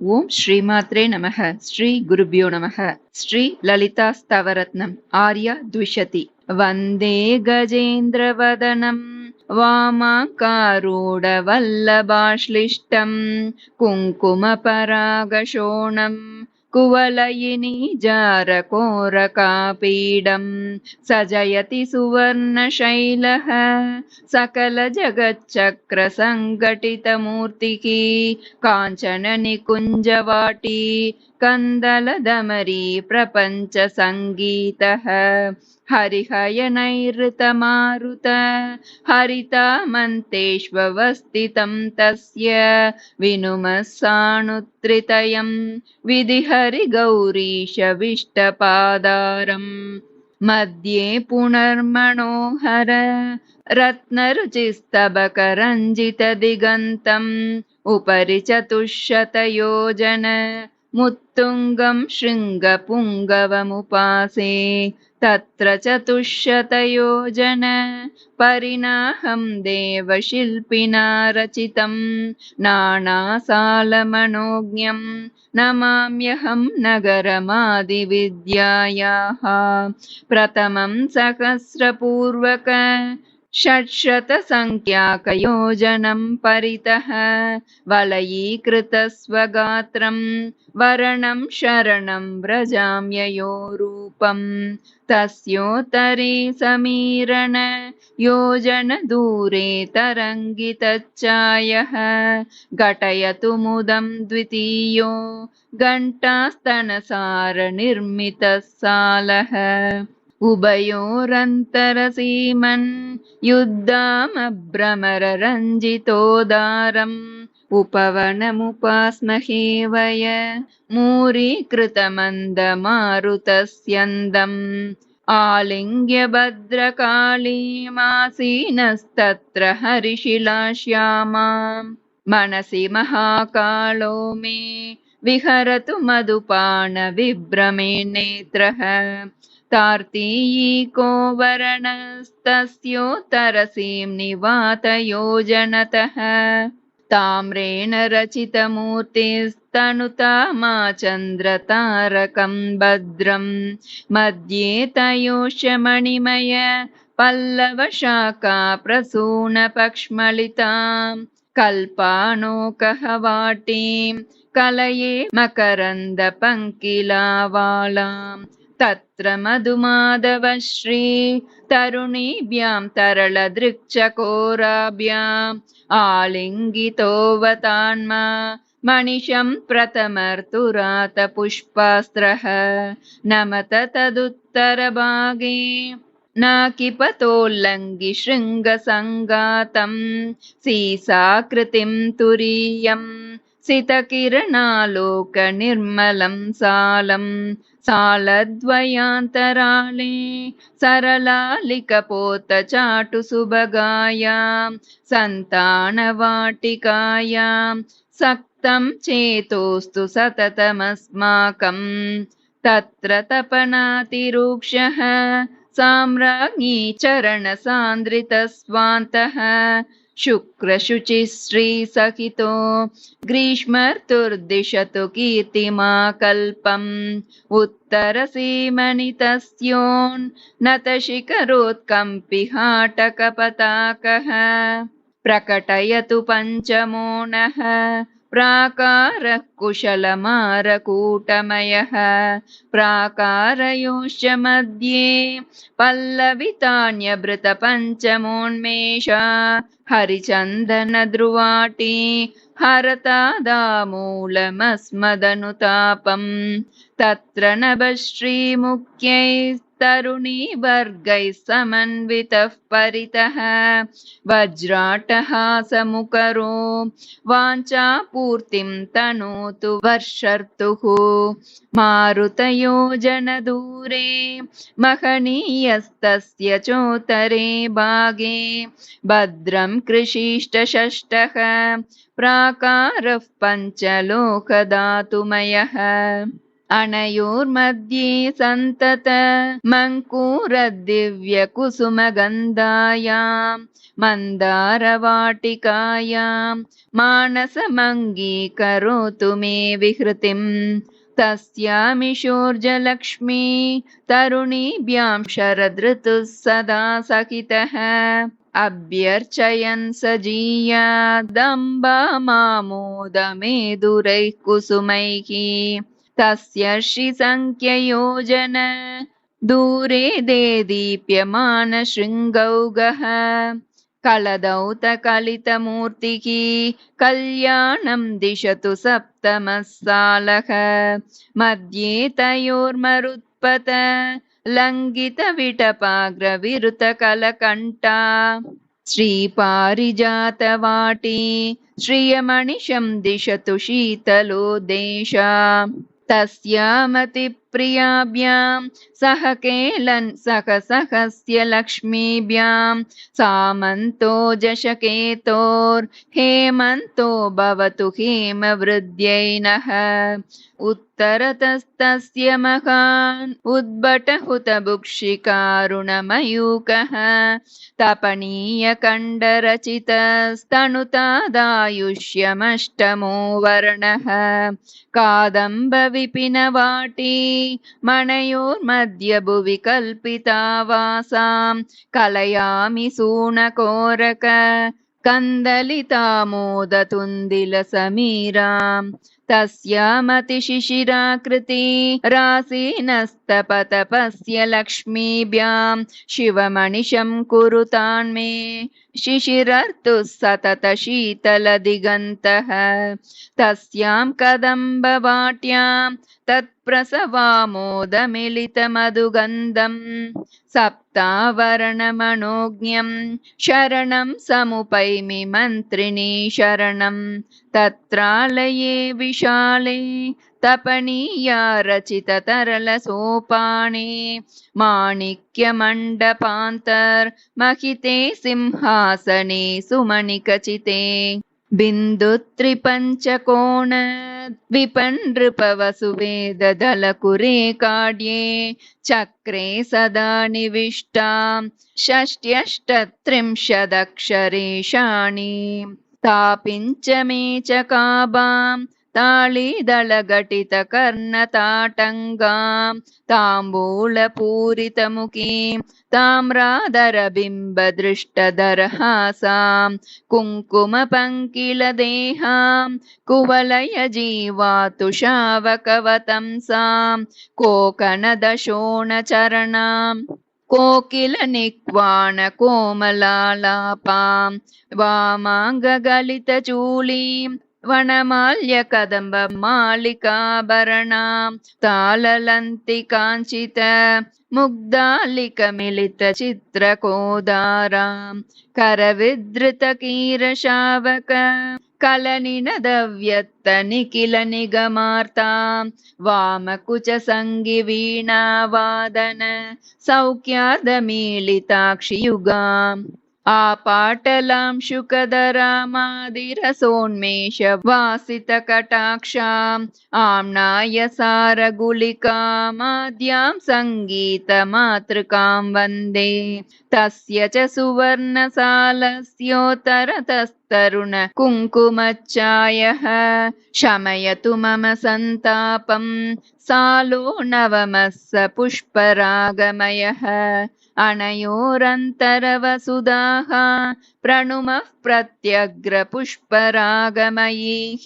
ఓం శ్రీమాత్రే నమః. శ్రీ గురుభ్యో నమః. శ్రీ లలితా స్తవరత్నం ఆర్య ద్విషతి. వందే గజేంద్రవదనం వామాకారూఢవల్లభాశ్లిష్టం కుంకుమపరాగశోణం कुवलयिनीजारकोरकापीडं सजयति सुवर्णशैलः सकलजगच्चक्रसङ्घटितमूर्तिः काञ्चननिकुञ्जवाटी कन्दलदमरी प्रपञ्चसङ्गीतः हरिहयनैरृतमारुत हरितामन्तेष्वस्थितं तस्य विनुमः सानुत्रितयं विधिहरिगौरीशविष्टपादारम् मध्ये पुनर्मनोहर रत्नरुचिस्तबकरञ्जितदिगन्तम् उपरि चतुश्शतयोजन मुत्तुङ्गं शृङ्गपुङ्गवमुपासे तत्र चतुश्शतयोजन परिणाहं देवशिल्पिना रचितं नानासालमनोज्ञं नमाम्यहं नगरमादिविद्यायाः प्रथमं सहस्रपूर्वक षट्शतसङ्ख्याकयोजनं परितः वलयीकृतस्वगात्रं वरणं शरणं व्रजाम्ययो रूपं तस्योत्तरे समीरण योजनदूरे तरङ्गितच्चायः घटयतु मुदं द्वितीयो घण्टास्तनसारनिर्मितः सालः उभयोरन्तरसीमन् युद्धामभ्रमररञ्जितोदारम् उपवनमुपास्महे वय मूरीकृतमन्दमारुतस्यन्दम् आलिङ्ग्य भद्रकालीमासीनस्तत्र हरिशिलाश्यामा मनसि महाकालो मे विहरतु मधुपानविभ्रमे नेत्रः कार्तीयीको वर्णस्तस्योत्तरसीं निवातयोजनतः ताम्रेण रचितमूर्तिस्तनुतामाचन्द्रतारकं भद्रं मध्ये तयोश्च मणिमय पल्लवशाखा प्रसूनपक्ष्मलितां कल्पानोकहवाटीं कलये मकरन्दपङ्किलावालां तत्र मधुमाधवश्री तरुणीभ्यां तरलदृक्चकोराभ्याम् आलिङ्गितोऽवतान्मा मणिशं प्रथमर्तुरातपुष्पास्त्रः नमत तदुत्तरभागे नाकिपतोल्लङ्घि शृङ्गसङ्गातं सीसाकृतिं तुरीयं सितकिरणालोकनिर्मलं सालं सालद्वयान्तराले सरलालिकपोतचाटुसुभगायां सन्तानवाटिकायां सक्तं चेतोस्तु सततमस्माकं तत्र तपनातिरूक्षः साम्राज्ञी चरणसान्द्रितस्वान्तः शुक्रशुचिश्रीसहितो ग्रीष्मर्तुर्दिशतु कीर्तिमाकल्पम् उत्तरसीमनि तस्योन्नतशिखरोत्कम्पिहाटकपताकः प्रकटयतु पञ्चमोऽनः प्राकारः कुशलमारकूटमयः प्राकारयोश्च मध्ये पल्लवितान्यभृतपञ्चमोन्मेषा हरिचन्दनध्रुवाटी हरतादामूलमस्मदनुतापम् तत्र नभश्रीमुख्यैस्तरुणीवर्गैः समन्वितः परितः वज्राट्टहासमुखरो वाञ्छापूर्तिं तनोतु वर्षर्तुः मारुतयोजनदूरे महनीयस्तस्य चोत्तरे भागे भद्रं कृषीष्टषष्ठः प्राकारः पञ्चलोकधातुमयः अनयोर्मध्ये सन्तत मङ्कूरदिव्यकुसुमगन्धायां मन्दारवाटिकायां मानसमङ्गीकरोतु मे विहृतिम् तस्यामिषोर्जलक्ष्मी तरुणीभ्यां शरदृतुः सदा सहितः अभ्यर्चयन् स जीयादम्बा मामोदमेदुरैः कुसुमैः तस्य श्रीसङ्ख्ययोजन दूरे देदीप्यमानशृङ्गौगः कलदौतकलितमूर्तिः कल्याणं दिशतु सप्तमः सालः मध्ये तयोर्मरुत्पत लङ्घितविटपाग्रविरुतकलकण्ठा श्रीपारिजातवाटी श्रियमणिशं दिशतु शीतलोदेशा तस्यामतिप्रियाभ्यां सह केलन् सहस्य लक्ष्मीभ्यां सामन्तो जशकेतोर्हेमन्तो भवतु हेमवृद्ध्यै नः उत्तरतस्तस्य महान् उद्भटहुतभुक्षिकारुणमयूकः तपनीयकण्डरचितस्तनुतादायुष्यमष्टमो वर्णः कादम्बविपिनवाटी मणयोर्मध्यभुवि कल्पिता वासां कलयामि सूनकोरक कन्दलितामोदतुन्दिलसमीराम् तस्यामतिशिशिराकृति रासीनस्तपतपस्य लक्ष्मीभ्यां शिवमणिशं कुरुतान्मे शिशिरर्तुः सततशीतलदिगन्तः तस्यां कदम्बवाट्यां तत्प्रसवामोदमिलितमधुगन्धं सप्तावरणमनोज्ञं शरणं समुपैमि मन्त्रिणी शरणं तत्रालये विशाले तपनीया रचिततरलसोपाने माणिक्यमण्डपान्तर्महिते सिंहासने सुमणिकचिते बिन्दुत्रिपञ्चकोण विपन्नृपवसुवेददलकुरे काड्ये चक्रे सदा निविष्टां षष्ट्यष्टत्रिंशदक्षरेषाणि तापिञ्चमे च काबां ताळीदलघटितकर्णताटङ्गां ताम्बूलपूरितमुखीं ताम्रादरबिम्बदृष्टदरहासां कुङ्कुमपङ्किलदेहां कुवलयजीवातुषावकवतंसां कोकणदशोणचरणां कोकिलनिक्वाणकोमलालापां वामाङ्गगलितचूलीं वनमाल्यकदम्बमालिकाभरणां ताललन्तिकाञ्चित मुग्धालिकमिलितचित्रकोदारां करविधृतकीरशावक कलनिनदव्यत्तनिखिलनिगमार्तां वामकुचसङ्गिवीणावादन सौख्यादमीलिताक्षियुगाम् आपाटलां शुकदरामादिरसोन्मेष वासितकटाक्षाम् आम्नाय सारगुलिकामाद्यां सङ्गीतमातृकां वन्दे तस्य च सुवर्णसालस्योत्तरतस्तरुण कुङ्कुमच्चायः शमयतु मम सन्तापं सालो नवमः स पुष्परागमयः अनयोरन्तरवसुधाः प्रणुमः प्रत्यग्रपुष्परागमयीः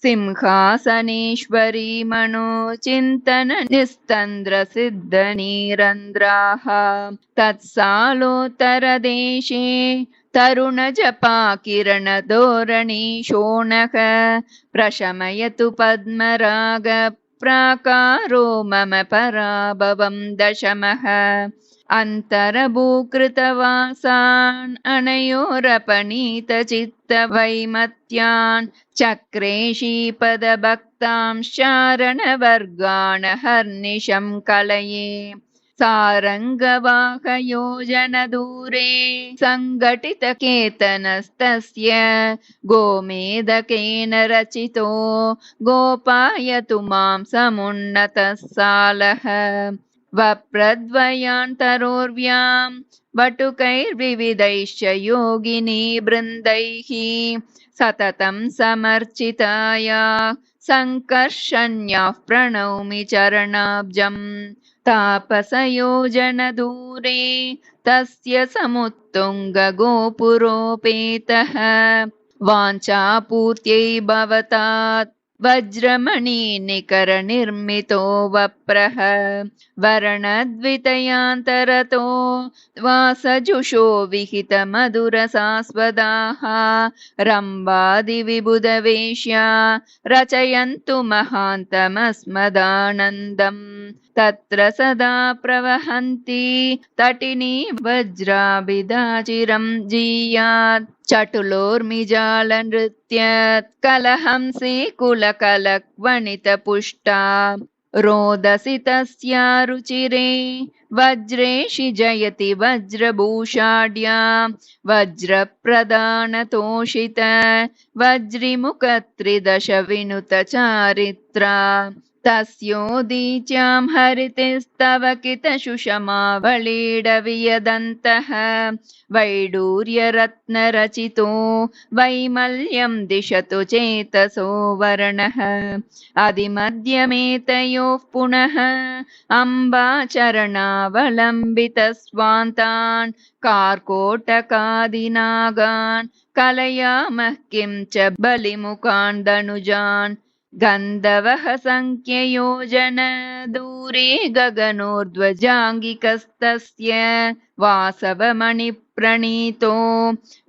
सिंहासनेश्वरी मनोचिन्तन निस्तन्द्रसिद्धनीरन्ध्राः तत्सालोत्तरदेशे तरुणजपाकिरणधोरणी शोणः प्रशमयतु पद्मराग प्राकारो मम पराभवं दशमः अन्तरभूकृतवासान् अनयोरपनीतचित्तवैमत्यान् चक्रे श्रीपदभक्तां चारणवर्गान् हर्निशं कलये सारङ्गवाहयोजनदूरे सङ्घटितकेतनस्तस्य गोमेदकेन रचितो गोपायतु मां समुन्नतः सालः वप्रद्वयान्तरोर्व्यां वटुकैर्विविधैश्च योगिनी बृन्दैः सततं समर्चिताया सङ्कर्षण्याः प्रणौमि चरणाब्जम् तापसयोजनदूरे तस्य समुत्तुङ्गगोपुरोपेतः वाञ्छापूर्त्यै भवतात् वज्रमणिनिकरनिर्मितो वप्रः वर्णद्वितयान्तरतो वासजुषो विहितमधुरसास्वदाः रम्भादिविबुधवेश्या रचयन्तु महान्तमस्मदानन्दम् तत्र सदा प्रवहन्ति तटिनी वज्राभिधाचिरं जीयात् चटुलोर्मिजालनृत्य कलहंसी कुलकलक्वणितपुष्टा रोदसी तस्या रुचिरे वज्रेशि जयति वज्रभूषाढ्या वज्रप्रदानतोषित वज्रिमुखत्रिदश विनुत चारित्रा तस्योदीच्यां हरितिस्तव कितशुषमावलीडवियदन्तः वैडूर्यरत्नरचितो वैमल्यं दिशतु चेतसो वर्णः अधिमध्यमेतयोः पुनः अम्बाचरणावलम्बितस्वान्तान् कार्कोटकादिनागान् कलयामः किं च बलिमुखान् दनुजान् गन्धवः सङ्ख्ययोजन दूरे गगनोर्ध्वजाङ्गिकस्तस्य वासवमणिप्रणीतो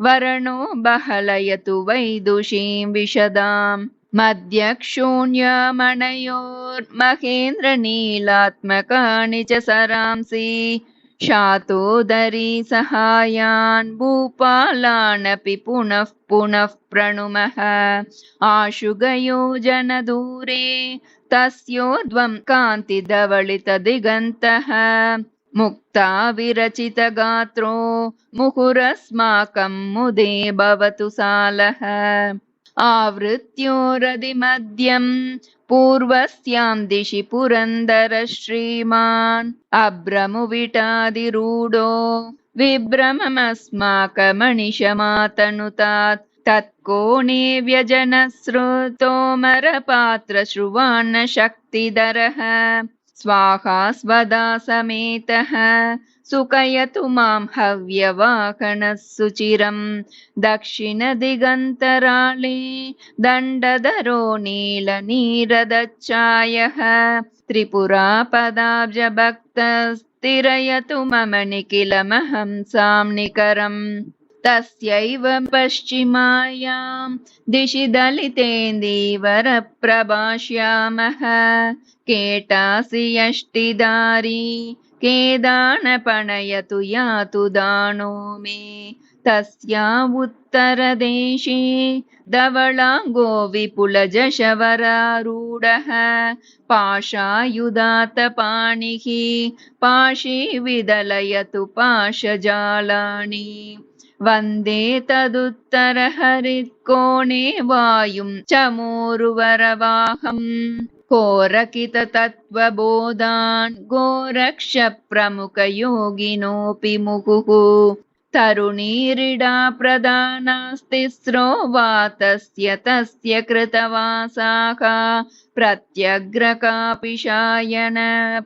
वरणो बहलयतु वैदुषीं विशदाम् मध्यक्षूण्यमणयोर्महेन्द्रनीलात्मकानि च सरांसि शातोदरी सहायान् भूपालानपि पुनः पुनः प्रणुमः आशुगयोजनदूरे तस्योर्ध्वं कान्तिधवलितदिगन्तः मुक्ता विरचितगात्रो मुहुरस्माकं मुदे भवतु सालः आवृत्योरधिमध्यं पूर्वस्यां दिशि पुरन्दर श्रीमान् अभ्रमुविटादिरूढो विभ्रममस्माकमनिशमातनुतात् तत्कोणे व्यजनश्रुतोमरपात्रश्रुवान्न शक्तिधरः स्वाहा स्वदा समेतः सुकयतु मां हव्यवाहनः सुचिरं दक्षिणदिगन्तराळे दण्डधरो नीलनीरदच्छायः त्रिपुरापदाब्जभक्तस्तिरयतु मम निखिलमहंसां निकरम् तस्यैव पश्चिमायां दिशि दलितेन्दीवरप्रभाष्यामः केटासि यष्टिधारी केदानपणयतु यातु दानो मे तस्या उत्तरदेशे धवलाङ्गो विपुलजशवरारूढः पाशायुधातपाणिः पाशी विदलयतु पाशजालानि वन्दे तदुत्तरहरित्कोणे वायुं चमोरुवरवाहम् कोरकिततत्त्वबोधान् गोरक्षप्रमुखयोगिनोऽपि मुहुः तरुणीरिडा प्रदानास्तिस्रो वा तस्य कृतवासाः प्रत्यग्रकापिशायन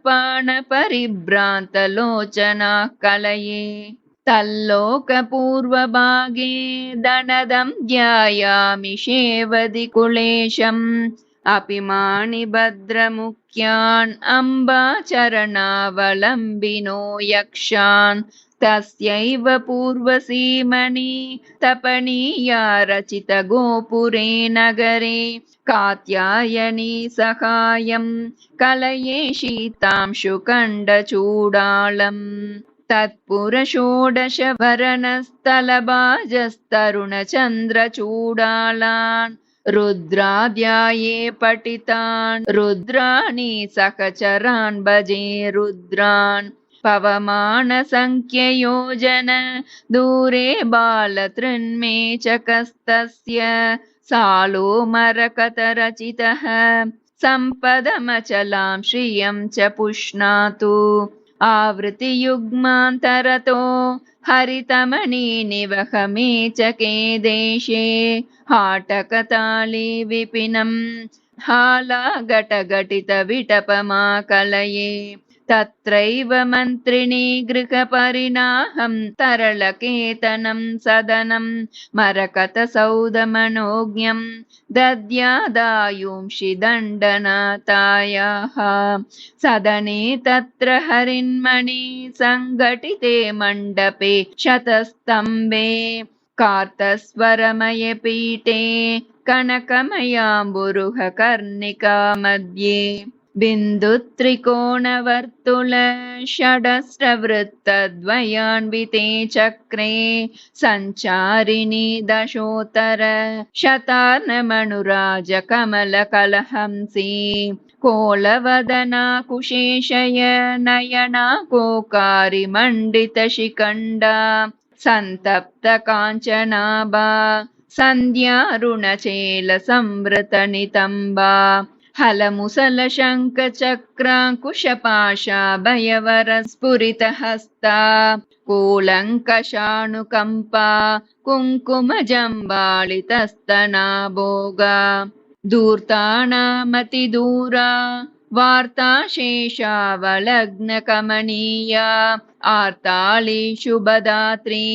पाणपरिभ्रान्तलोचनाः कलये तल्लोकपूर्वभागे दनदं ध्यायामि शेवदिकुलेशम् अपि माणिभद्रमुख्यान् अम्बाचरणावलम्बिनो यक्षान् तस्यैव पूर्वसीमनि तपनीया रचितगोपुरे नगरे कात्यायनी सहायं कलये शीतांशुकण्डचूडालम् तत्पुरषोडशभरणस्तलभाजस्तरुणचन्द्रचूडालान् रुद्राध्याये पठितान् रुद्राणि सहचरान् भजे रुद्रान् पवमानसंख्ययोजन दूरे बालतृन्मेचकस्तस्य सालो मरकतरचितः सम्पदमचलां श्रियं च पुष्णातु आवृतियुग्मान्तरतो हरितमणिनिवहमेचके देशे हाटकताली विपिनं हालाघटघटितविटपमाकलये तत्रैव मन्त्रिणी गृहपरिणाहं तरलकेतनं सदनं मरकतसौदमनोज्ञं दद्यादायुंषि दण्डनाथायाः सदने तत्र हरिन्मणि सङ्घटिते मण्डपे शतस्तम्भे कार्तस्वरमये पीठे कनकमयाम्बुरुहकर्णिका मध्ये बिन्दुत्रिकोणवर्तुल षडष्ट्रवृत्तद्वयान्विते चक्रे सञ्चारिणी दशोत्तर शतार्णमनुराजकमलकलहंसी कोलवदना कुशेशय नयना कोकारिमण्डितशिखण्डा सन्तप्तकाञ्चनाभा सन्ध्यारुणचेलसंवृतनितम्बा हलमुसलशङ्खचक्राङ्कुशपाशाभयवरस्फुरितहस्ता कूलङ्कषाणुकम्पा कुङ्कुमजम्बालितस्तनाभोगा धूर्तानामतिदूरा वार्ताशेषावलग्नकमनीया आर्ताळी शुभदात्री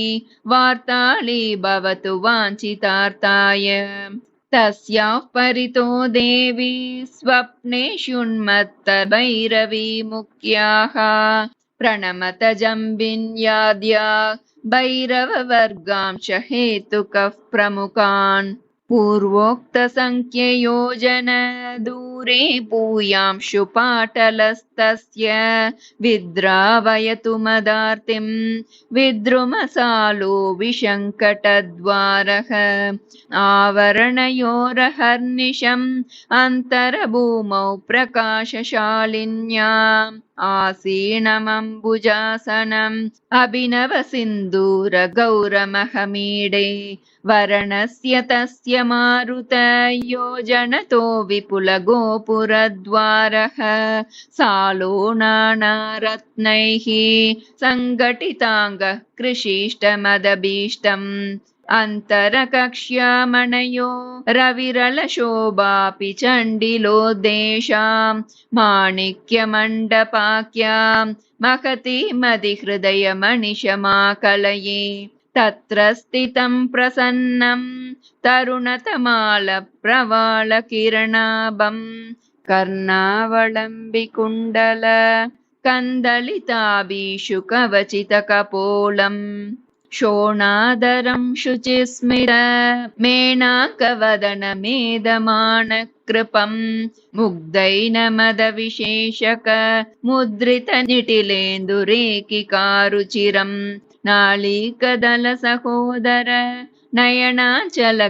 वार्ताळी भवतु वाञ्छितार्थाय तस्याः परितो देवी स्वप्नेषुन्मत्तभैरवी मुख्याः प्रणमत जम्बिन्याद्या भैरववर्गांश हेतुकः प्रमुखान् पूर्वोक्तसङ्ख्ययोजन दूरे भूयांशु पाटलस्तस्य विद्रावयतु मदार्तिं विद्रुमसालो विशङ्कटद्वारः आवरणयोरहर्निशम् अन्तर्भूमौ प्रकाशशालिन्याम् आसीनमम्बुजासनम् अभिनवसिन्दूरगौरमहमीडे वर्णस्य तस्य मारुत योजनतो विपुलगोपुरद्वारः सालो नानारत्नैः सङ्घटिताङ्गः कृषिष्टमदभीष्टम् अन्तरकक्ष्यामणयो रविरलशोभापि चण्डिलोद्देशां माणिक्यमण्डपाख्यां महतीमधिहृदयमनिशमाकलये तत्र स्थितं प्रसन्नं तरुणतमालप्रवालकिरणाभं कर्णावलम्बिकुण्डल कन्दलिताभिषु कवचितकपोलम् शोणादरं शुचिस्मिर मेनाकवदनमेदमानकृपं मुग्धैनमदविशेषक मुद्रितनिटिलेन्दुरेकिकारुचिरं नाळीकदलसहोदर नयनाचलघटितमनसि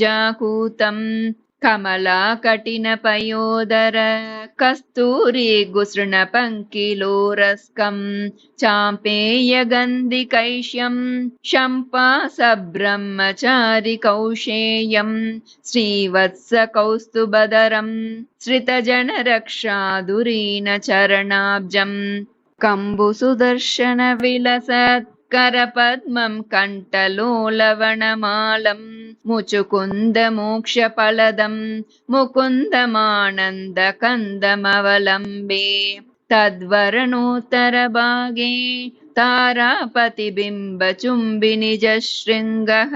जाकूतं कमलाकटिनपयोदर कस्तूरी गुसृणपङ्किलोरस्कं चाम्पेयगन्धिकैश्यं शम्पासब्रह्मचारि कौशेयं श्रीवत्सकौस्तुभधरं श्रितजनरक्षाधुरीनचरणाब्जं कम्बुसुदर्शनविलसत् करपद्मं कण्ठलोलवनमालं मुचुकुन्दमोक्षफलदं मुकुन्दमानन्दकन्दमवलम्बे तद्वर्णोत्तरभागे तारापतिबिम्बचुम्बिनिजशृङ्गः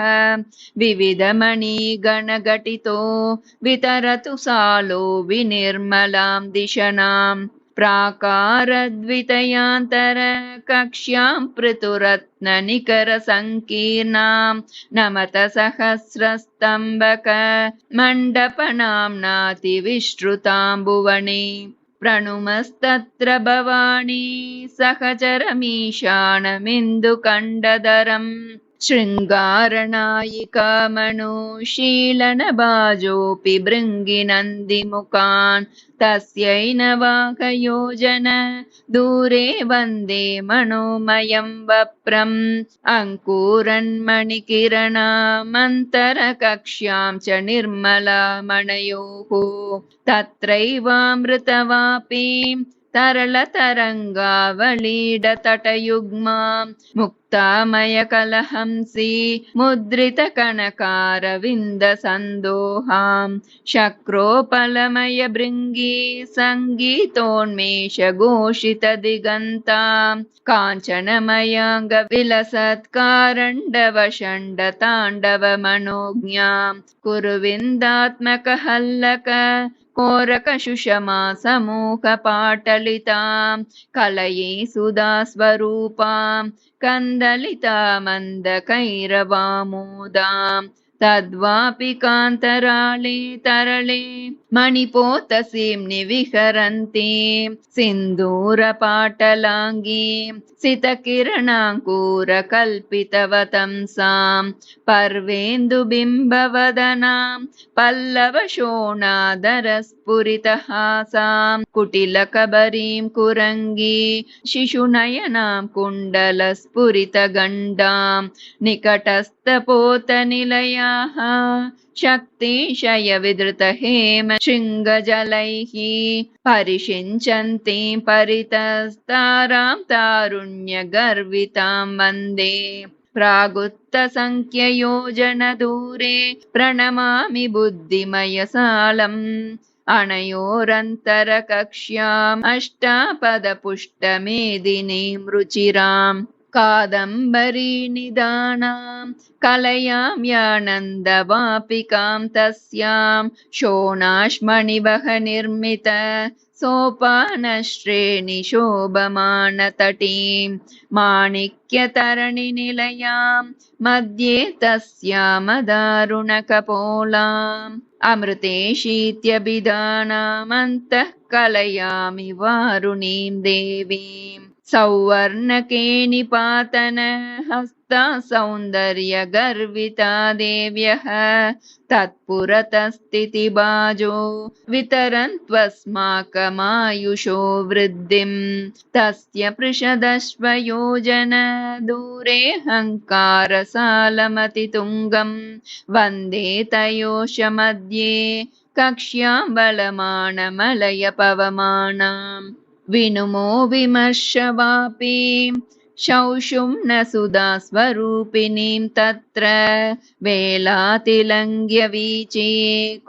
विविधमणिगणघटितो वितरतु सालो विनिर्मलां दिशनाम् प्राकारद्वितयान्तर कक्ष्यां पृथुरत्ननिकरसङ्कीर्णां नमत सहस्रस्तम्भक मण्डपनाम्नातिविश्रुतां भुवने प्रणुमस्तत्र भवानी सहचरमीशानमिन्दुकण्डधरं शृङ्गारनायिकामनुशीलनबाजोऽपि भृङ्गिनन्दिमुखान् तस्यैनवाकयोजन दूरे वन्दे मनोमयं वप्रम् अङ्कुरन्मणिकिरणामन्तरकक्ष्यां च निर्मलामणयोः तत्रैवामृतवापीं तरलतरङ्गावलीडतटयुग्मां मुक्तामयकलहंसी मुद्रितकनकारविन्दसन्दोहां शक्रोपलमयभृङ्गी सङ्गीतोन्मेषघोषितदिगन्तां काञ्चनमयाङ्गविलसत्कारण्डवषण्डताण्डवमनोज्ञां कुरुविन्दात्मकहल्लक कोरकशुषमा समूहपाटलितां कलये सुधास्वरूपां कन्दलितामन्दकैरवामोदां तद्वापि कान्तराळे तरळे मणिपोतसीं निविहरन्तीं सिन्दूरपाटलाङ्गीं सितकिरणाङ्कुरकल्पितवतंसां पर्वेन्दुबिम्बवदनां पल्लवशोणादरस्फुरितहासां कुटिलकबरीं कुरङ्गी शिशुनयनां कुण्डलस्फुरितगण्डां निकटस्थपोतनिलयाः शक्तिशयविधृतहेम शृङ्गजलैः परिषिञ्चन्तीं परितस्तारां तारुण्यगर्वितां वन्दे प्रागुत्तसङ्ख्ययोजनदूरे प्रणमामि बुद्धिमयसालम् अनयोरन्तरकक्ष्याम् अष्टापदपुष्टमेदिनीं रुचिराम् कादम्बरीनिदानां कलयां यानन्दवापिकां तस्यां शोणाश्मणिवहनिर्मित सोपानश्रेणिशोभमानतटीं माणिक्यतरणिनिलयां मध्ये तस्यामदारुणकपोलाम् अमृतेशीत्यभिधानामन्तः कलयामि वारुणीं देवीम् सौवर्णकेणिपातन हस्ता सौन्दर्यगर्विता देव्यः तत्पुरतस्थितिबाजो वितरन्त्वस्माकमायुषो वृद्धिं तस्य पृषदश्वयोजन दूरे हङ्कारसालमतितुङ्गं वन्दे तयोष मध्ये कक्ष्यां बलमानमलयपवमानाम् विनुमो विमर्शवापीं शौषुम्नसुधास्वरूपिणीं तत्र वेलातिलङ्घ्यवीची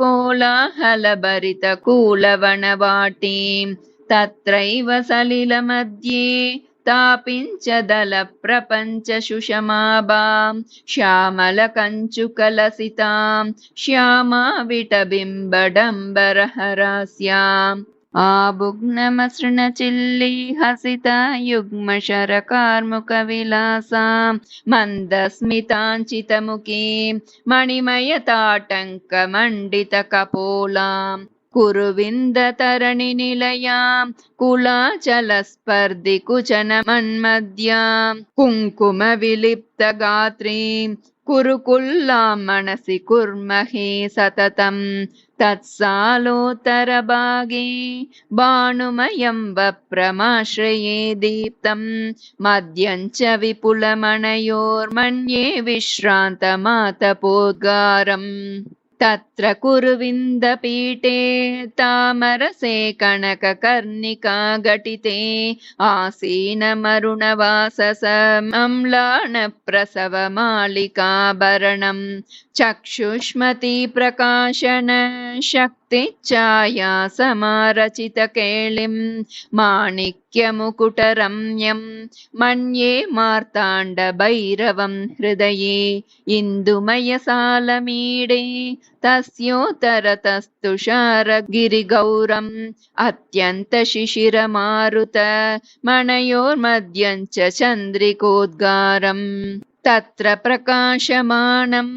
कोलाहलभरितकूलवनवाटीं तत्रैव सलिलमध्ये तापिञ्चदलप्रपञ्चसुषमाभां श्यामलकञ्चुकलसितां श्यामाविटबिम्बडम्बरहरास्याम् आभुग्नमसृणचिल्लीहसिता युग्मशरकार्मुकविलासां मन्दस्मिताञ्चितमुखीं मणिमयताटङ्कमण्डितकपोलां कुरुविन्दतरणिनिलयां कुलाचलस्पर्धिकुचनमन्मद्यां कुङ्कुमविलिप्तगात्रीं कुरुकुल्लां मनसि कुर्महे सततं तत्सालोत्तरभागे भानुमयं वप्रमाश्रये दीप्तं मध्यं च विपुलमणयोर्मन्ये विश्रान्तमातपोद्गारम् तत्र कुरुविन्दपीठे तामरसे कनककर्णिका घटिते आसीनमरुणवाससमम्लानप्रसवमालिकाभरणं चक्षुष्मती प्रकाशन शक्तिच्छाया समारचितकेलिं माणिक्यमुकुटरम्यं मन्ये मार्ताण्डभैरवं हृदये इन्दुमयसालमीडे तस्योत्तरतस्तुषारगिरिगौरम् अत्यन्तशिशिरमारुत मणयोर्मध्यं च चन्द्रिकोद्गारम् तत्र प्रकाशमानं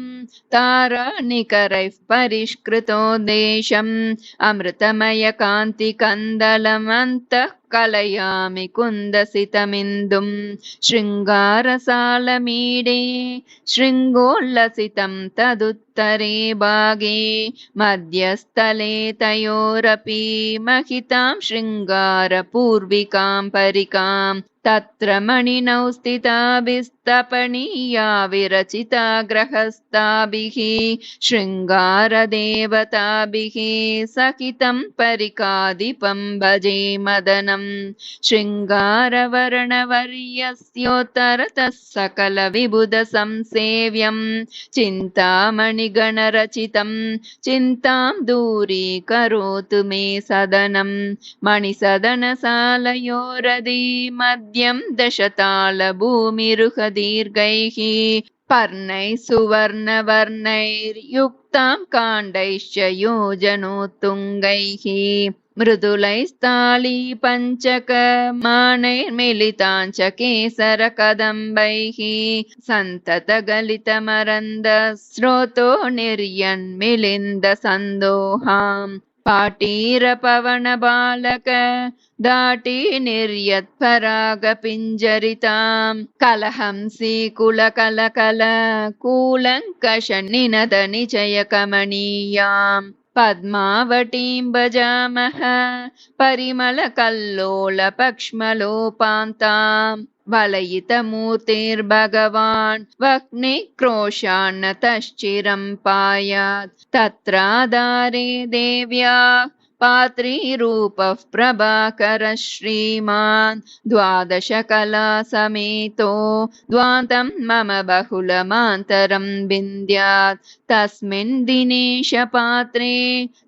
तारानिकरैः परिष्कृतो देशम् अमृतमयकान्तिकन्दलम् अन्तः कलयामि कुन्दसितमिन्दुं शृङ्गारसालमीडे शृङ्गोल्लसितं तदुत्तरे भागे मध्यस्थले तयोरपि महितां शृङ्गारपूर्विकां परिकां तत्र मणिनौ स्थिताभिस्तपनीया विरचिता ग्रहस्थाभिः शृङ्गारदेवताभिः सहितं परिकादिपं भजे मदनं शृङ्गारवर्णवर्यस्योत्तरतः सकलविबुधसंसेव्यं चिन्तामणिगणरचितं चिन्तां दूरीकरोतु मे सदनं मणिसदनसालयोरधि मध्यं दशतालभूमिरुहदीर्घैः पर्णैः सुवर्णवर्णैर्युक्तां काण्डैश्च योजनोत्तुङ्गैः मृदुलैस्ताली पञ्चकमानैर्मिलिताञ्च केसरकदम्बैः सन्ततगलितमरन्दस्रोतो निर्यन्मिलिन्दसन्दोहाम् पाटीरपवनबालक दाटी निर्यत्परागपिञ्जरितां कलहंसी कुलकलकल कूलङ्कषन्निनदनिचयकमनीयां पद्मावतीं भजामः परिमलकल्लोलपक्ष्मलोपान्तां वलयितमूर्तिर्भगवान् वह्निक्रोशान्नतश्चिरं पायात् तत्राधारे देव्या पात्रीरूपः प्रभाकरः श्रीमान् द्वादशकलासमेतो द्वान्तं मम बहुलमान्तरं विन्द्यात् तस्मिन् दिनेशपात्रे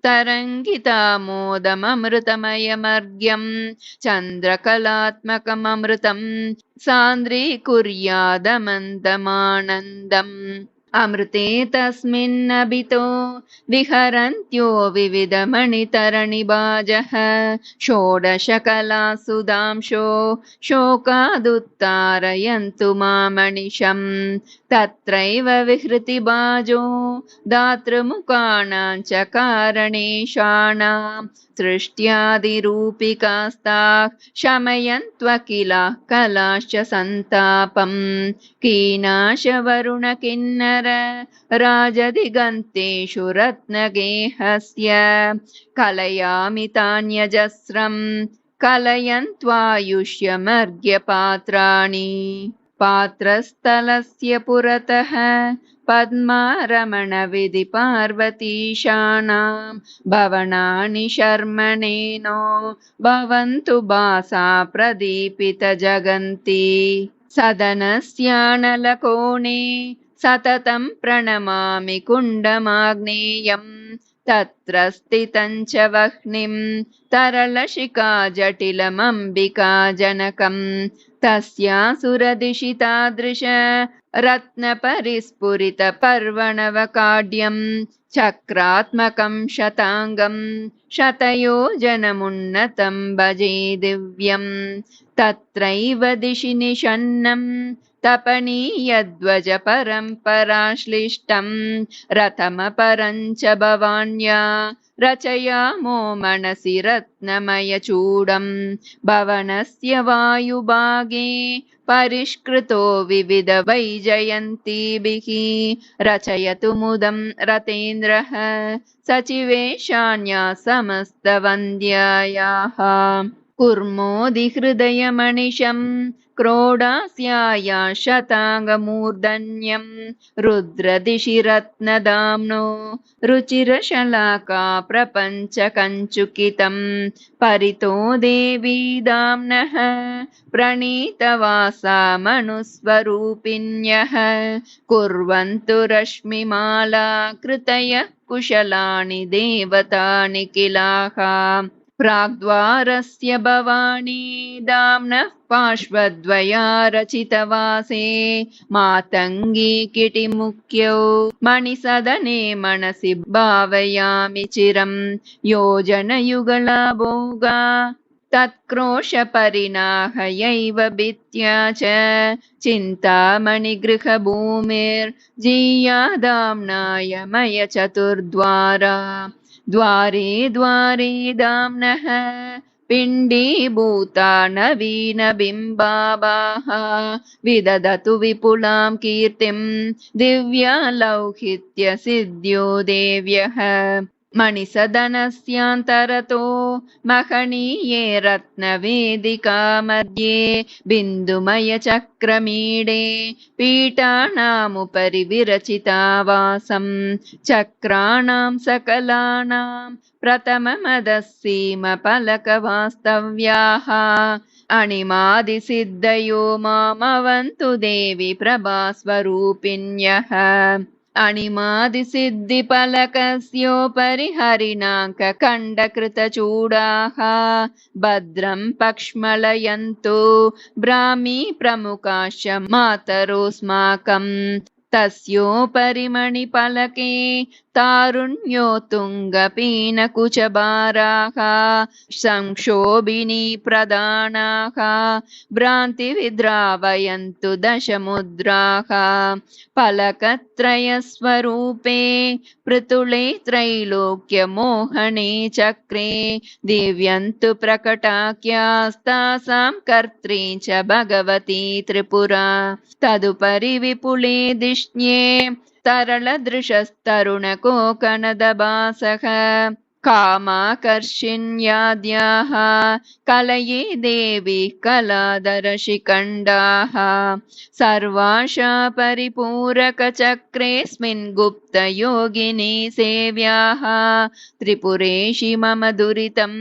तरङ्गितामोदममृतमयमर्घ्यं चन्द्रकलात्मकममृतं सान्द्रीकुर्यादमन्दमानन्दम् अमृते तस्मिन्नभितो विहरन्त्यो विविधमणितरणिबाजः षोडशकलासुधांशो शोकादुत्तारयन्तु मामनिशम् तत्रैव विहृतिबाजो दातृमुखाणां च कारणेशानां सृष्ट्यादिरूपिकास्ताः शमयन्त्वकिलाः कलाश्च सन्तापम् कीनाशवरुणकिन्नर राजदिगन्तेषु रत्नगेहस्य कलयामि तान्यजस्रं कलयन्त्वायुष्यमर्घ्यपात्राणि पात्रस्थलस्य पुरतः पद्मारमणविधिपार्वतीशानां भवनानि शर्मणेनो भवन्तु भासा प्रदीपितजगन्ति सदनस्यानलकोणे सततं प्रणमामि कुण्डमाग्नेयम् तत्र स्थितं च वह्निं तरलशिखा जटिलमम्बिकाजनकम् तस्यासुरदिशि तादृश रत्नपरिस्फुरितपर्वणवकाढ्यं चक्रात्मकं शताङ्गं शतयोजनमुन्नतं भजे दिव्यं तत्रैव दिशि निषन्नं तपनीयध्वजपरम्पराश्लिष्टं रथमपरं च भवान्या रचयामो मनसि रत्नमयचूडं भवनस्य वायुभागे परिष्कृतो विविधवैजयन्तीभिः रचयतु मुदं रतेन्द्रः सचिवेशान्या समस्तवन्द्यायाः कुर्मोदिहृदयमनिशं क्रोडास्याया शताङ्गमूर्धन्यं रुद्रदिशि रत्नदाम्नो रुचिरशलाका प्रपञ्चकञ्चुकितं परितो देवी दाम्नः प्रणीतवासा मनुस्वरूपिण्यः कुर्वन्तु रश्मिमाला कृतयः कुशलानि देवतानि किलाः प्राग्द्वारस्य भवानी दाम्नः पार्श्वद्वया रचितवासे मातङ्गी किटिमुख्यौ मणिसदने मनसि भावयामि चिरं योजनयुगला भोगा तत्क्रोशपरिणाहयैव भित्त्या च चिन्तामणिगृहभूमिर्जीया दाम्नाय मयचतुर्द्वारा द्वारे द्वारे दाम्नः पिण्डीभूता नवीनबिम्बाभाः विदधतु विपुलां कीर्तिं दिव्यालौहित्यसिद्ध्यो देव्यः मणिसदनस्यान्तरतो महनीये रत्नवेदिका मध्ये बिन्दुमयचक्रमीडे पीठानामुपरि विरचितावासं चक्राणां सकलानां प्रथममदस्सीमफलकवास्तव्याः अणिमादिसिद्धयो मामवन्तु देवि प्रभास्वरूपिण्यः अणिमादिसिद्धिफलकस्योपरि हरिणाङ्कखण्डकृतचूडाः भद्रं पक्ष्मलयन्तु ब्राह्मी प्रमुखाश्च मातरोऽस्माकम् तस्योपरि मणिफलके तारुण्योत्तुङ्गपीनकुचभाराः संक्षोभिनी प्रदानाः भ्रान्तिविद्रावयन्तु दशमुद्राः फलकत्रयस्वरूपे पृतुले त्रैलोक्यमोहने चक्रे दिव्यन्तु प्रकटाख्यास्तासां कर्त्री च भगवती त्रिपुरा तदुपरि विपुले दिष्ण्ये तरलदृशस्तरुणकोकनदभासः कामाकर्षिण्याद्याः कलये देवी कलादरशिखण्डाः सर्वाशा परिपूरकचक्रेऽस्मिन् गुप्तयोगिनी सेव्याः त्रिपुरेशि मम दुरितं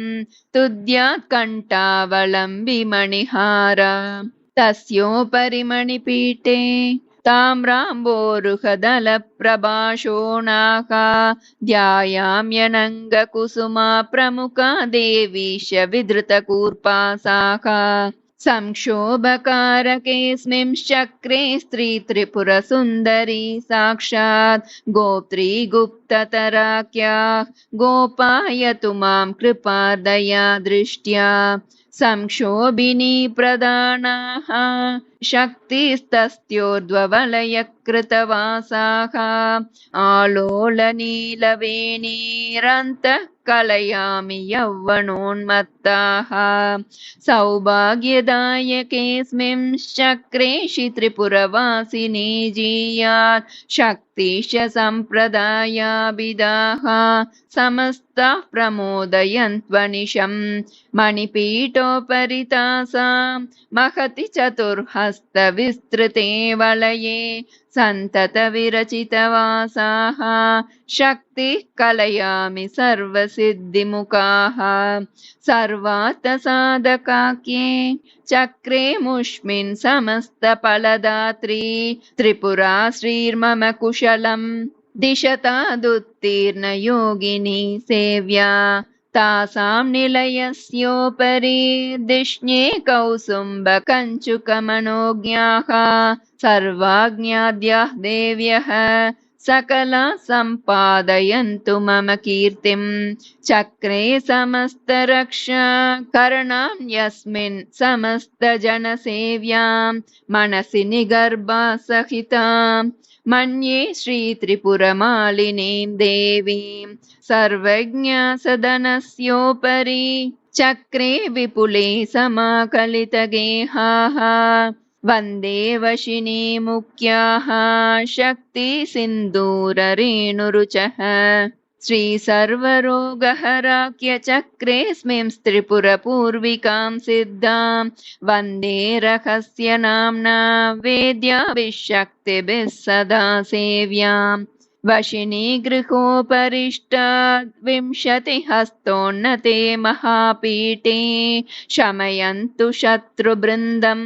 तुद्यात्कण्ठावलम्बिमणिहार तस्योपरि मणिपीठे ताम्राम्बोरुहदलप्रभाशोणाः ध्यायाम्यनङ्गकुसुमा प्रमुखा देवीश विधृतकूर्पासाः संक्षोभकारकेऽस्मिंश्चक्रे स्त्रीत्रिपुरसुन्दरी साक्षात् गोप्त्री गुप्ततराख्याः गोपायतु मां कृपादया दृष्ट्या संक्षोभिनी प्रदानाः शक्तिस्तस्योर्ध्ववलयकृतवासाः आलोलनीलवेणीरन्तः कलयामि यौवनोन्मत्ताः सौभाग्यदायकेऽस्मिंश्चक्रेषि त्रिपुरवासिनी जीयात् शक्तिश्च सम्प्रदायाभिदाः समस्ताः प्रमोदयन्त्वनिशं मणिपीठोपरि तासां महति चतुर्हस्तविस्तृते वलये सन्ततविरचितवासाः शक्तिः कलयामि सर्वसिद्धिमुखाः सर्वार्थसाधकाख्ये चक्रे मुष्मिन् समस्तफलदात्री त्रिपुरा श्रीर्मम कुशलम् दिशतादुत्तीर्णयोगिनी सेव्या तासां निलयस्योपरि दिष्ण्ये कौसुम्बकञ्चुकमनोज्ञाः सर्वाज्ञाद्याः देव्यः सकला सम्पादयन्तु मम कीर्तिं चक्रे समस्तरक्षा करणां यस्मिन् समस्तजनसेव्यां मनसि निगर्भा सहितां मन्ये श्रीत्रिपुरमालिनीं देवीं सर्वज्ञा सदनस्योपरि चक्रे विपुले समाकलितगेहाः वन्दे वशिनी मुख्याः शक्तिसिन्दूररेणुरुचः श्रीसर्वरोगहराख्यचक्रेऽस्मिं त्रिपुरपूर्विकां सिद्धां वन्दे रहस्यनाम्ना वेद्याभिः सदा सेव्याम् वशिनी गृहोपरिष्टाद् विंशतिहस्तोन्नते महापीठे शमयन्तु शत्रुवृन्दं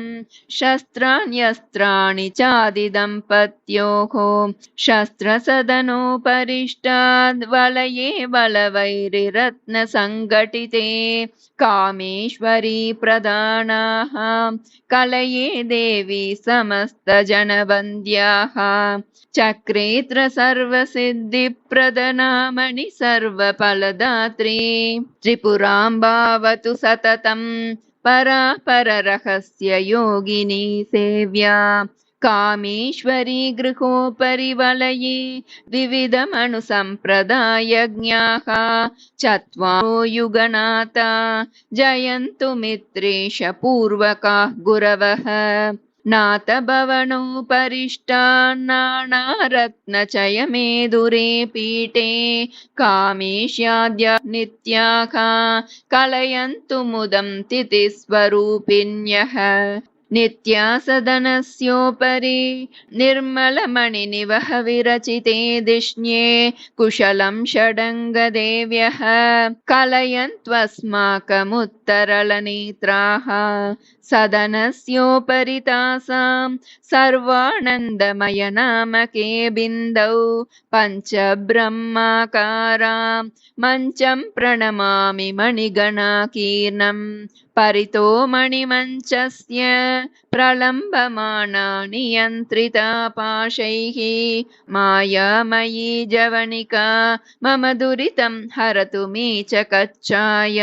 शस्त्राण्यस्त्राणि चादिदम्पत्योः शस्त्रसदनोपरिष्टाद् वलये बलवैरिरत्नसङ्घटिते कामेश्वरी प्रदानाः कलये देवी समस्तजनवन्द्याः चक्रेत्र सर्वसिद्धिप्रदनामणि सर्वफलदात्री त्रिपुरां भावतु सततं परापररहस्य योगिनी सेव्या कामेश्वरी गृहोपरि वलये विविधमनुसम्प्रदायज्ञाः चत्वारो युगनाथा जयन्तु मित्रेश पूर्वकाः गुरवः नाथभवनोपरिष्टान्नानारत्नचयमेदुरे पीठे कामेश्याद्य नित्याः कलयन्तु मुदं तिथिस्वरूपिण्यः नित्यासदनस्योपरि निर्मलमणिनिवह विरचिते दिष्ण्ये कुशलं षडङ्गदेव्यः कलयन्त्वस्माकमुत्तरलनेत्राः सदनस्योपरि तासां सर्वानन्दमयनामके बिन्दौ पञ्चब्रह्माकारां मञ्चं प्रणमामि मणिगणाकीर्णम् परितो मणिमञ्चस्य प्रलम्बमाना नियन्त्रिता पाशैः मायामयी जवनिका मम दुरितं हरतु मे च कच्चाय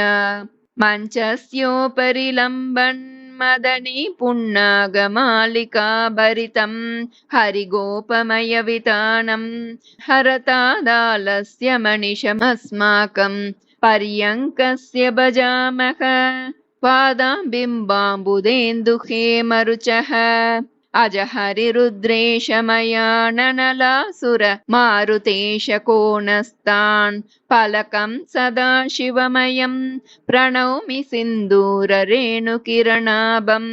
मञ्चस्योपरि लम्बन् मदनी पुण्णागमालिका भरितं हरिगोपमयवितानं हरतादालस्य मनिषमस्माकं पर्यङ्कस्य भजामः पादाम्बिम्बाम्बुदेन्दुहे मरुचः अजहरिरुद्रेश मयाननलासुर मारुतेश कोणस्तान् फलकं सदा शिवमयं प्रणौमि सिन्दूररेणुकिरणाभम्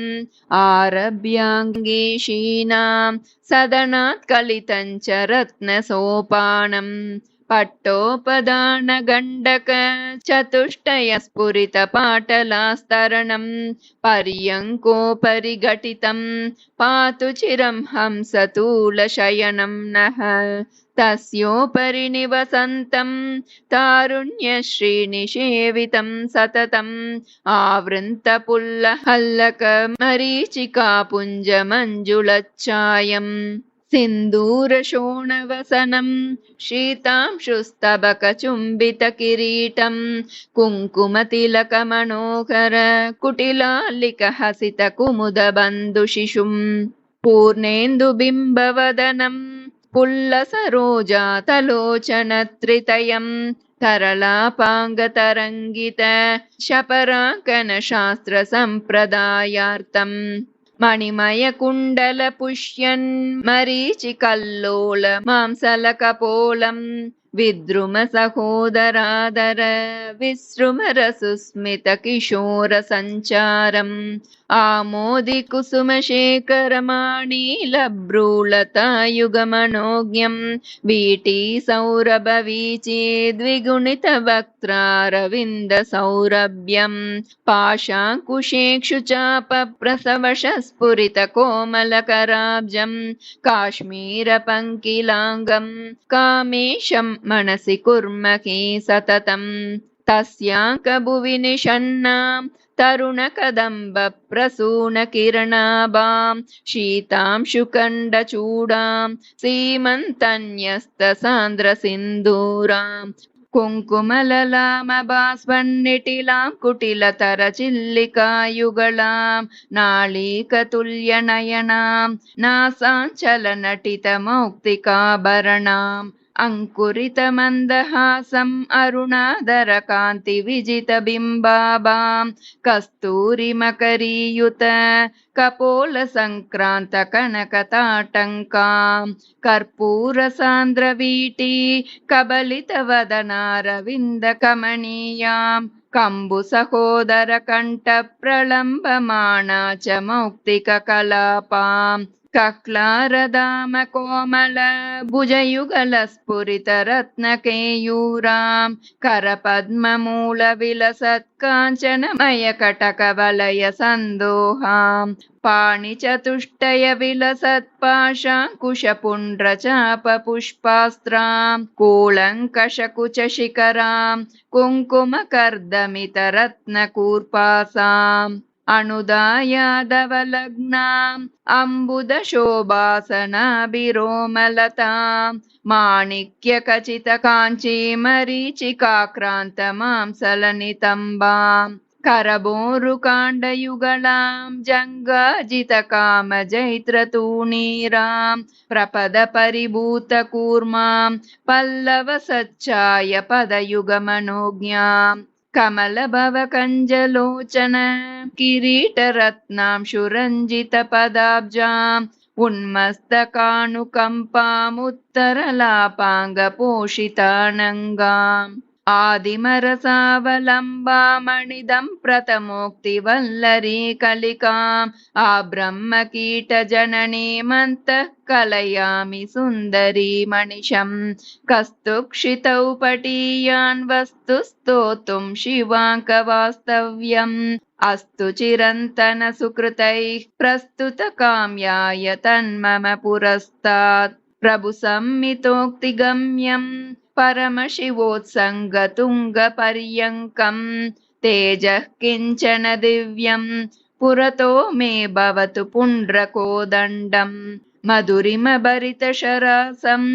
आरभ्याङ्गीषीणां सदनात् कलितं च रत्नसोपानम् पट्टोपदानगण्डक चतुष्टयस्फुरितपाटलास्तरणं पर्यङ्कोपरि घटितं पातु चिरं हंसतूलशयनं नः तस्योपरि निवसन्तं तारुण्यश्रीनिषेवितं सततम् आवृन्तपुल्लहल्लकमरीचिकापुञ्जमञ्जुलच्छायम् सिन्दूरशोणवसनं शीतांशुस्तबकचुम्बितकिरीटं कुङ्कुमतिलकमनोहर कुटिलालिकहसितकुमुदबन्धुशिशुं पूर्णेन्दुबिम्बवदनं पुल्लसरोजातलोचनत्रितयं तरलापाङ्गतरङ्गित शपराङ्कनशास्त्रसम्प्रदायार्थम् मणिमयकुण्डलपुष्यन् मरीचिकल्लोल मांसलकपोलं विद्रुमसहोदरादर विसृमरसुस्मितकिशोरसञ्चारम् आमोदिकुसुमशेखरमाणीलभ्रूलतायुगमनोज्ञं वीटीसौरभवीची द्विगुणितवक्त्रारविन्दसौरभ्यं पाशाङ्कुशेक्षुचापप्रसवशस्फुरितकोमलकराब्जं काश्मीरपङ्किलाङ्गं कामेशं मनसि कुर्महे सततम् तस्याङ्कभुवि निषन्नां तरुणकदम्बप्रसूनकिरणाभां शीतांशुकण्डचूडां सीमन्तन्यस्तसान्द्रसिन्दूरां कुङ्कुमललामभास्वन्निटिलां कुटिलतरचिल्लिकायुगलां नाळीकतुल्यनयनां नासाञ्चलनटितमौक्तिकाभरणाम् अंकुरितमन्दहासम् अरुणाधरकान्तिविजितबिम्बाभां कस्तूरिमकरीयुत कपोलसङ्क्रान्तकनकताटङ्कां कर्पूरसान्द्रवीटी कबलितवदनारविन्दकमनीयां कम्बुसहोदरकण्ठप्रलम्बमाना च मौक्तिककलापाम् कक्लारदामकोमल भुजयुगलस्फुरितरत्नकेयूरां करपद्ममूलविलसत्काञ्चनमयकटकवलय सन्दोहां पाणिचतुष्टयविलसत्पाशाङ्कुशपुण्ड्रचापपुष्पास्त्रां कूलङ्कषकुचशिखरां कुङ्कुमकर्दमितरत्नकूर्पासाम् अनुदायादवलग्नाम् अम्बुदशोभासनाभिरोमलतां माणिक्यखचितकाञ्चीमरीचिकाक्रान्तमांसलनितम्बां करबोरुकाण्डयुगलां जङ्गाजितकामजैत्रतूणीरां प्रपदपरिभूतकूर्मां पल्लवसच्चाय पदयुगमनोज्ञां कमलभवकञ्जलोचन किरीटरत्नां शुरञ्जितपदाब्जाम् उन्मस्तकानुकम्पामुत्तरलापाङ्गपोषितानङ्गाम् आदिमरसावलम्बामणिदं प्रथमोक्तिवल्लरी कलिकाम् आब्रह्मकीटजननीमन्तः कलयामि सुन्दरी मणिशम् कस्तुक्षितौ पटीयान् वस्तु स्तोतुं शिवाङ्कवास्तव्यम् अस्तु चिरन्तन सुकृतैः प्रस्तुतकाम्याय तन्मम पुरस्तात् प्रभु संमितोक्तिगम्यम् परमशिवोत्सङ्गतुङ्गपर्यङ्कम् तेजः किञ्चन दिव्यम् पुरतो मे भवतु पुण्ड्रकोदण्डम् मधुरिमभरितशरासम्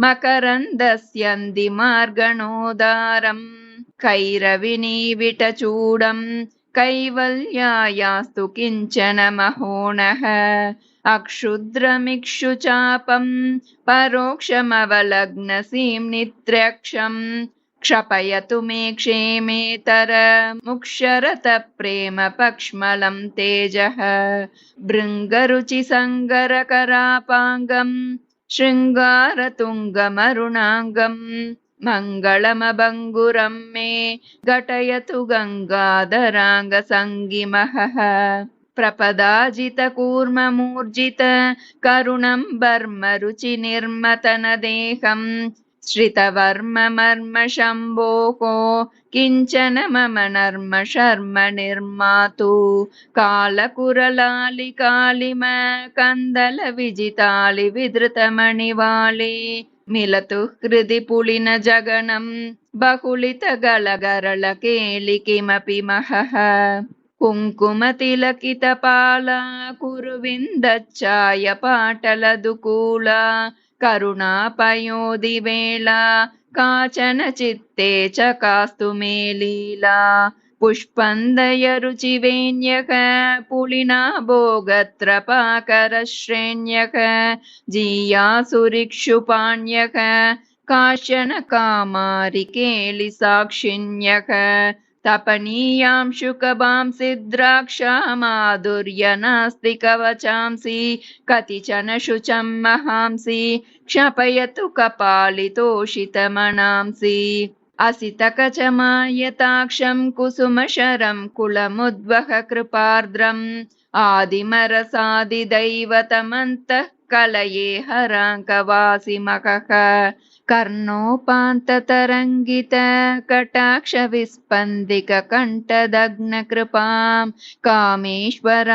मकरन्दस्यन्दिमार्गणोदारम् कैरविनीविटचूडम् कैवल्यायास्तु किञ्चन महोणः अक्षुद्रमिक्षुचापम् परोक्षमवलग्नसीम्नित्र्यक्षम् क्षपयतु मे क्षेमेतरमुक्षरतः प्रेम पक्ष्मलं तेजः भृङ्गरुचिसङ्गरकरापाङ्गम् शृङ्गारतुङ्गमरुणाङ्गम् मङ्गलमभङ्गुरं मे घटयतु गङ्गाधराङ्गसङ्गिमहः प्रपदाजितकूर्ममूर्जित करुणं बर्मरुचिनिर्मतनदेहम् श्रितवर्ममर्म शम्भोः किञ्चन मम नर्म शर्म निर्मातु कालकुरलालिकालिम कन्दलविजितालिविधृतमणिवाले मिलतु हृदि पुलिन जगनं बहुलितगलगरलकेलि किमपि महः कुङ्कुमतिलकितपाला कुरुविन्दच्चाय पाटलदुकूला करुणापयोधिवेला काचन चित्ते चकास्तु मे लीला पुष्पन्दयरुचिवेण्यक पुलिना भोगत्रपाकरश्रेण्यक जीयासुरिक्षुपाण्यक काश्चन कामारिकेलि साक्षिण्यक तपनीयां शुकभां सिद्राक्षामाधुर्य नास्ति कवचांसि कतिचन शुचं महांसि क्षपयतु कपालितोषितमनांसि असितकचमायताक्षं कुसुमशरं कुलमुद्वह कृपार्द्रम् आदिमरसादिदैवतमन्तः कलये हराङ्कवासिमकः कर्णोपान्ततरङ्गित कटाक्षविस्पन्दिककण्ठदग्नकृपां कामेश्वराङ्कनिलयां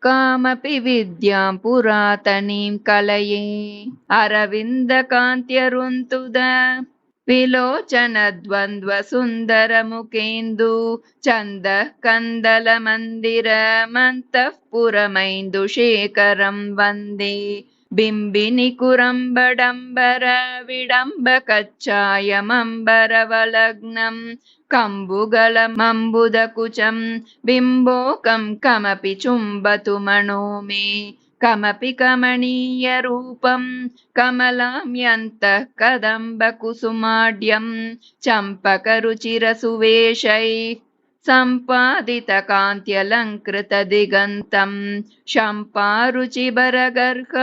कामपि विद्यां पुरातनीं कलये अरविन्दकान्त्यरुन्तुद विलोचनद्वन्द्वसुन्दरमुखेन्दु चन्दः कन्दलमन्दिरमन्तःपुरमैन्दुशेखरं वन्दे बिम्बिनिकुरम्बडम्बर विडम्बकच्चायमम्बरवलग्नं कम्बुगलमम्बुदकुचं बिम्बोकं कमपि चुम्बतु मनो मे कमपि कमनीयरूपं कमलाम्यन्तः कदम्बकुसुमाढ्यं चम्पकरुचिरसुवेशैः सम्पादितकान्त्यलङ्कृतदिगन्तं शम्पारुचिबरगर्ह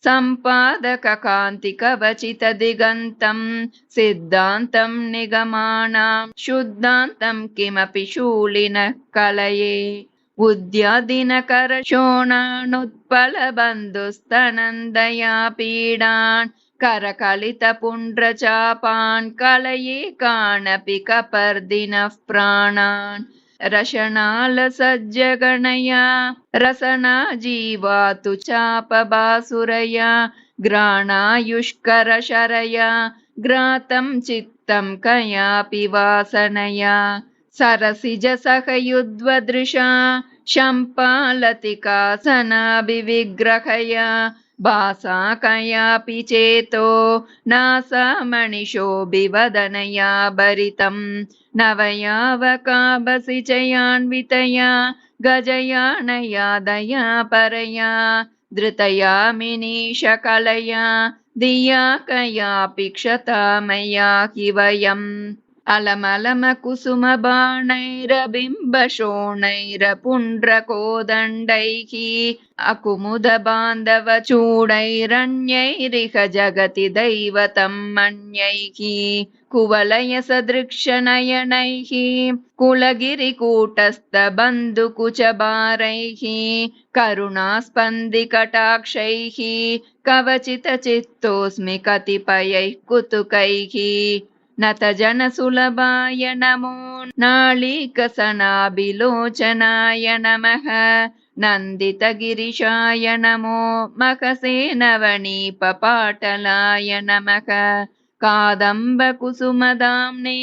सम्पादककान्तिकवचितदिगन्तं सिद्धान्तं निगमानां शुद्धान्तं किमपि शूलिनः कलये उद्यादिनकरशोणानुत्पलबन्धुस्तनन्दया पीडान् करकलितपुण्ड्रचापान् कलये कानपि कपर्दिनः प्राणान् रशनालसज्जगणया रसना जीवातु चापबासुरया घ्राणायुष्करशरया घ्रातं चित्तं कयापि वासनया सरसिजसहयुद्वदृशा शम्पालतिकासनाभिविग्रहया भासा कयापि चेतो नासा मणिशोभिवदनया भरितं नवयावकाबसि चयान्वितया गजयानया दया परया धृतया मिनीशकलया धिया कयापि क्षता मया हि वयम् अलमलमकुसुमबाणैरबिम्बशोणैरपुण्ड्रकोदण्डैः अकुमुदबान्धवचूडैरन्यैरिह जगति दैवतं मन्यैः कुवलयसदृक्षनयनैः कुलगिरिकूटस्थबन्धुकुचभारैः करुणास्पन्दिकटाक्षैः कवचितचित्तोऽस्मि कतिपयैः कुतुकैः नतजनसुलभाय नमो नाळीकसनाभिलोचनाय नमः नन्दितगिरिशाय नमो महसे नवनीपपाटलाय नमः कादम्बकुसुमदाम्ने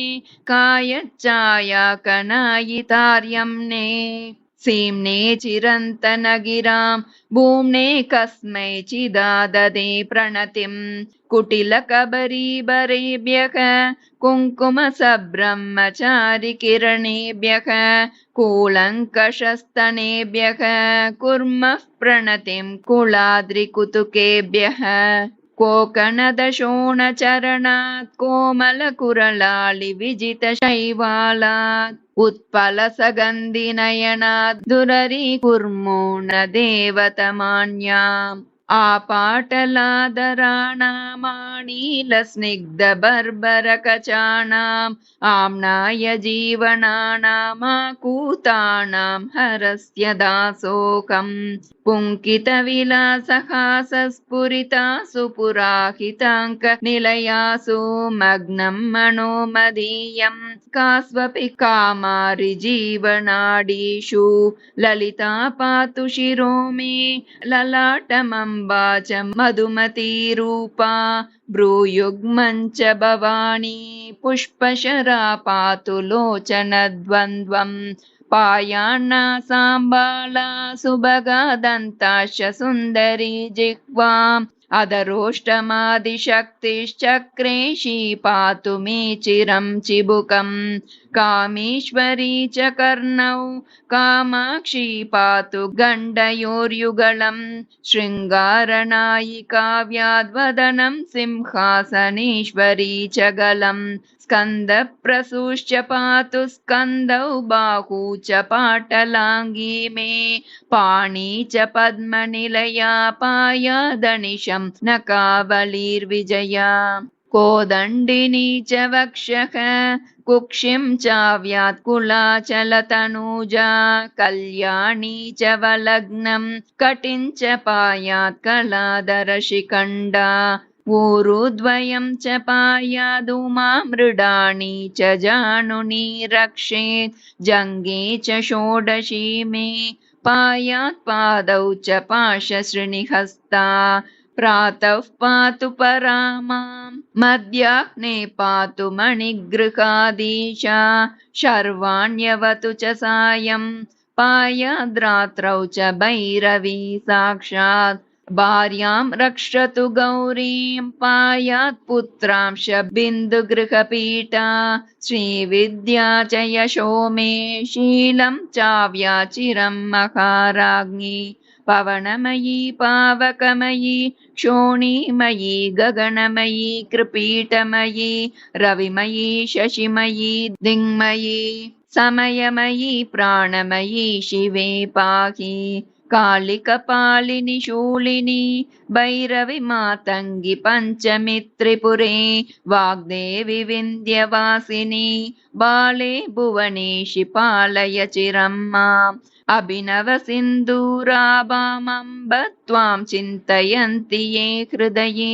कायच्चायाकनायितार्यम्ने सीम्ने चिरन्तनगिरां भूम्ने कस्मैचिदाददे प्रणतिं कुटिलकबरीबरेभ्यः कुङ्कुमसब्रह्मचारिकिरणेभ्यः कूलङ्कषस्तनेभ्यः कुर्मः प्रणतिं कुलाद्रिकुतुकेभ्यः कोकणदशोणचरणात् कोमलकुरलालिविजितशैवालात् उत्पलसगन्धिनयनात् दुररीकुर्मो न देवतमान्याम् आपाटलादराणामाणीलस्निग्धबर्बरकचानाम् आम्नाय जीवनानामाकूतानां हरस्य दासोऽहम् पुङ्कितविलासहासस्फुरितासु पुराहिताङ्कनिलयासु मग्नं मनोमदीयम् कास्वपि कामारिजीवनाडीषु ललिता पातु शिरो मे ललाटमम्बा च मधुमतीरूपा भ्रूयुग्मञ्च भवानी पुष्पशरा पातु लोचनद्वन्द्वम् पायान्ना साम्बाला सुभगा दन्ताश्च सुन्दरी जिह्वाम् अधरोष्टमादिशक्तिश्चक्रेशी पातु मे चिरं चिबुकम् कामेश्वरी च कर्णौ कामाक्षी पातु गण्डयोर्युगलम् शृङ्गारनायिका व्याद्वदनं सिंहासनेश्वरी च गलम् स्कन्दप्रसूश्च पातु स्कन्दौ बाहू च पाटलाङ्गी मे पाणी च पद्मनिलया पायादनिशं न कावलीर्विजया कोदण्डिनी च वक्षः कुक्षिं चाव्यात्कुलाचलतनूजा कल्याणी च वलग्नं कटिं च पायात् कलादरशिखण्डा ऊरुद्वयं च पायादुमा मृडाणी च जानुनी रक्षेत् जङ्गे च षोडशी मे पायात् पादौ च पाशश्रीनिहस्ता प्रातः पातु परामां मध्याह्ने पातु मणिगृहाधीशा शर्वाण्यवतु च सायं पायाद्रात्रौ च भैरवी साक्षात् भार्यां रक्षतु गौरीं पायात् पुत्रांश बिन्दुगृहपीठा श्रीविद्या च यशो मे शीलं चाव्याचिरं महाराज्ञी पवनमयी पावकमयी क्षोणीमयी गगनमयी कृपीटमयी रविमयी शशिमयी दिङ्मयी समयमयी प्राणमयी शिवे पाहि कालिकपालिनि शूलिनि भैरवि मातङ्गि पञ्चमि त्रिपुरे वाग्देवि विन्ध्यवासिनि बाले भुवनेशि पालय चिरं माम् अभिनव सिन्दूराभामम्ब त्वां चिन्तयन्ति ये हृदये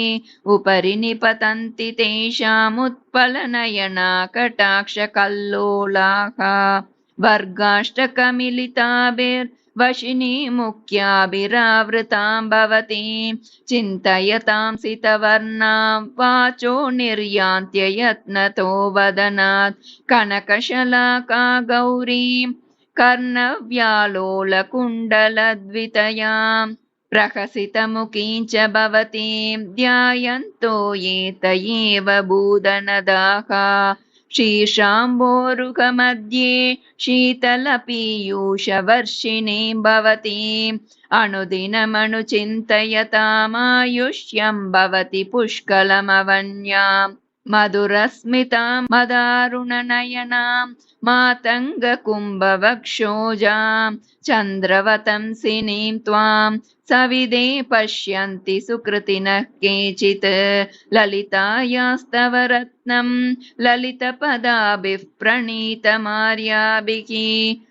उपरि निपतन्ति तेषामुत्पलनयना कटाक्षकल्लोलाः वर्गाष्टकमिलिताभिर्वशिनी मुख्याभिरावृतां भवतीं चिन्तयतां सितवर्णां वाचो निर्यान्त्ययत्नतो वदनात् कनकशलाका गौरीं कर्णव्यालोलकुण्डलद्वितयाम् प्रहसितमुखीं च भवतीं ध्यायन्तो ये त एव भूदनदाः शीर्षाम्बोरुहमध्ये शीतलपीयूषवर्षिणीं भवतीम् अनुदिनमनुचिन्तयतामायुष्यं भवति पुष्कलमवन्याम् मधुरस्मितां मदारुणनयनां मातङ्गकुम्भवक्षोजां चन्द्रवतंसिनीं त्वां सविदे पश्यन्ति सुकृतिनः केचित् ललितायास्तव रत्नं ललितपदाभिः प्रणीतमार्याभिः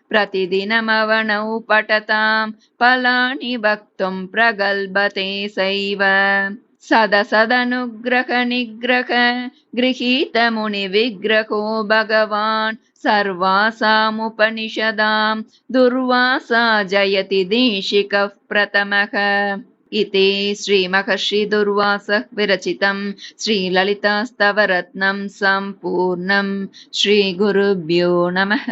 प्रतिदिनमवनौ पठतां फलानि वक्तुं प्रगल्भते सैव सदसदनुग्रह निग्रह गृहीतमुनिविग्रहो भगवान् सर्वासामुपनिषदां दुर्वासा जयति देशिकः प्रथमः इति श्रीमहर्षिदुर्वासः विरचितं श्रीललितास्तवरत्नं सम्पूर्णं। श्रीगुरुभ्यो नमः।